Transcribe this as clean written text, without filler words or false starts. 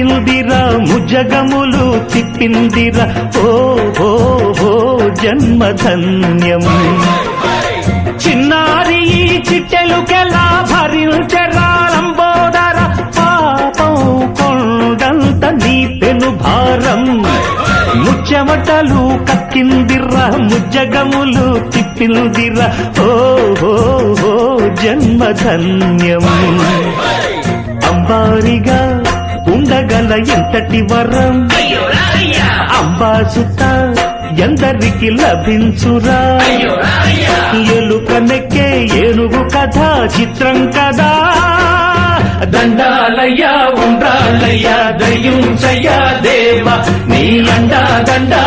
కక్కిందిరా ముజగములు తిప్పిందిరా ఓ ఓ ఓ జన్మధన్యం చిన్నారి ఈ చిట్టెలుకెలా భరించెరా లంబోదర పాపం కొండంత నీ పెను భారం ముచ్చెమటలు కక్కిందిరా ముజ్జగములు తిప్పిందిరా ఓ ఓ ఓ జన్మధన్యం అంబారిగా ఉండగల ఎంతటి వరం అంబాసుత ఎందరికి లభించురా ఎలుక నెక్కే ఏనుగు కథ చిత్రం కదా దండాలయ్యా ఉండాలయ్యా దయ్యుంచయ్యా దేవ నీ అండా దండా